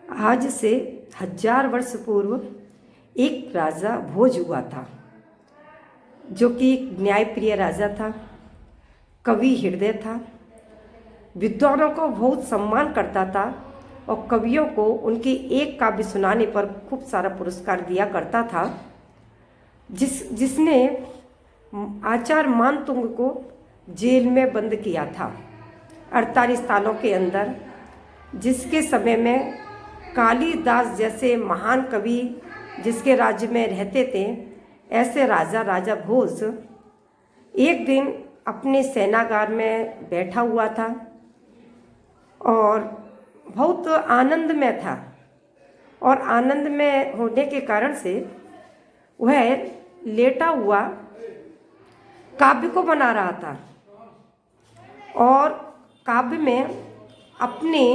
आज से 1000 वर्ष पूर्व एक राजा भोज हुआ था, जो कि एक न्यायप्रिय राजा था, कवि हृदय था, विद्वानों को बहुत सम्मान करता था और कवियों को उनके एक काव्य सुनाने पर खूब सारा पुरस्कार दिया करता था। जिसने आचार्य मानतुंग को जेल में बंद किया था 48 सालों के अंदर, जिसके समय में कालिदास जैसे महान कवि जिसके राज्य में रहते थे, ऐसे राजा भोज एक दिन अपने सेनागार में बैठा हुआ था और बहुत आनंद में था। और आनंद में होने के कारण से वह लेटा हुआ काव्य को बना रहा था और काव्य में अपने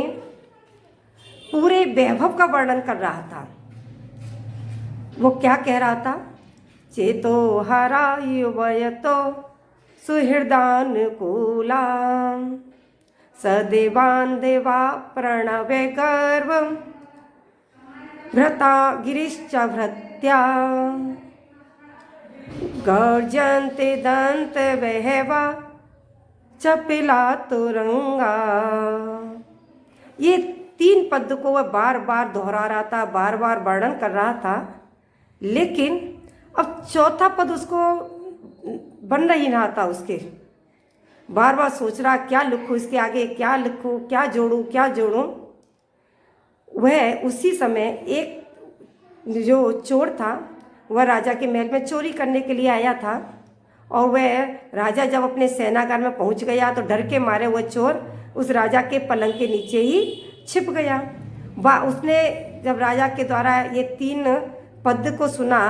पूरे वैभव का वर्णन कर रहा था। वो क्या कह रहा था? चेतो हरा युवयतो सुहृदानुकूला सदेवान देवा प्रणवे गर्व भ्रता गिरिश्च भृत्या गर्जन्ते दंत वहवा चपिला तुरंगा। ये 3 पद को वह बार बार दोहरा रहा था, बार बार वर्णन कर रहा था, लेकिन अब चौथा पद उसको बन नहीं रहा था। उसके बार बार सोच रहा क्या लिखूं, इसके आगे क्या लिखूं, क्या जोड़ूं। वह उसी समय एक जो चोर था वह राजा के महल में चोरी करने के लिए आया था और वह राजा जब अपने सेनागार में पहुंच गया तो डर के मारे वह चोर उस राजा के पलंग के नीचे ही छिप गया। उसने जब राजा के द्वारा ये 3 पद को सुना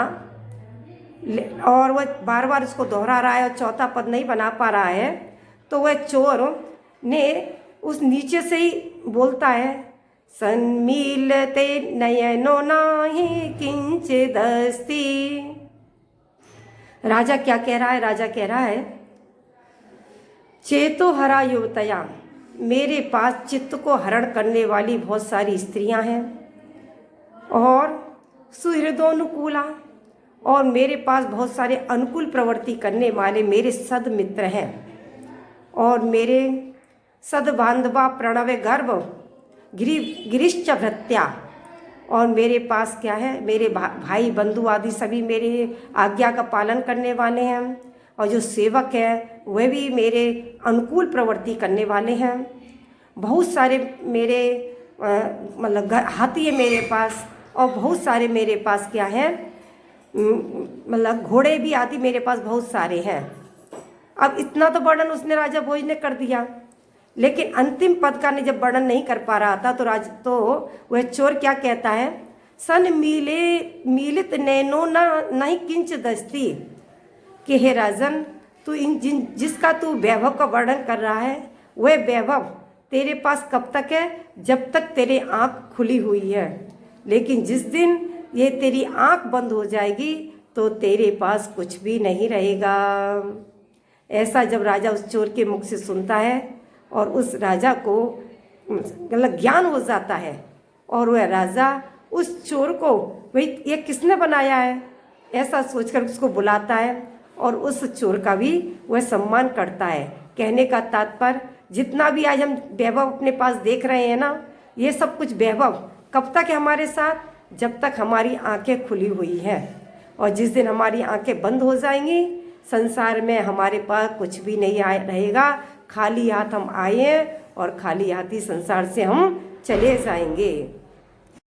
और वह बार बार उसको दोहरा रहा है और चौथा पद नहीं बना पा रहा है, तो वह चोर ने उस नीचे से ही बोलता है, सन्मीलते नयनो नाहि किंचिदस्ति। राजा क्या कह रहा है? राजा कह रहा है, चेतो हरा युवतया, मेरे पास चित्त को हरण करने वाली बहुत सारी स्त्रियां हैं और सुहृदोनुकूला, और मेरे पास बहुत सारे अनुकूल प्रवृत्ति करने वाले मेरे सदमित्र हैं और मेरे सद्बांधवा प्रणवे गर्व गिरिश्च भृत्या, और मेरे पास क्या है, मेरे भाई बंधु आदि सभी मेरे आज्ञा का पालन करने वाले हैं और जो सेवक हैं वह भी मेरे अनुकूल प्रवृत्ति करने वाले हैं। बहुत सारे मेरे मतलब हाथी है मेरे पास और बहुत सारे मेरे पास क्या है, मतलब घोड़े भी आदि मेरे पास बहुत सारे हैं। अब इतना तो वर्णन उसने राजा भोज ने कर दिया, लेकिन अंतिम पद का ने जब वर्णन नहीं कर पा रहा था तो वह चोर क्या कहता है, सन मिलित नैनो नहीं किंच दस्ती, कि हे राजन, तू जिसका तू वैभव का वर्णन कर रहा है वह वैभव तेरे पास कब तक है? जब तक तेरे आँख खुली हुई है, लेकिन जिस दिन ये तेरी आँख बंद हो जाएगी तो तेरे पास कुछ भी नहीं रहेगा। ऐसा जब राजा उस चोर के मुख से सुनता है और उस राजा को मतलब ज्ञान हो जाता है और वह राजा उस चोर को, भाई ये किसने बनाया है, ऐसा सोचकर उसको बुलाता है और उस चोर का भी वह सम्मान करता है। कहने का तात्पर्य, जितना भी आज हम वैभव अपने पास देख रहे हैं ना, ये सब कुछ वैभव कब तक है हमारे साथ? जब तक हमारी आंखें खुली हुई हैं, और जिस दिन हमारी आंखें बंद हो जाएंगी, संसार में हमारे पास कुछ भी नहीं रहेगा। खाली हाथ हम आए हैं और खाली हाथ ही संसार से हम चले जाएंगे।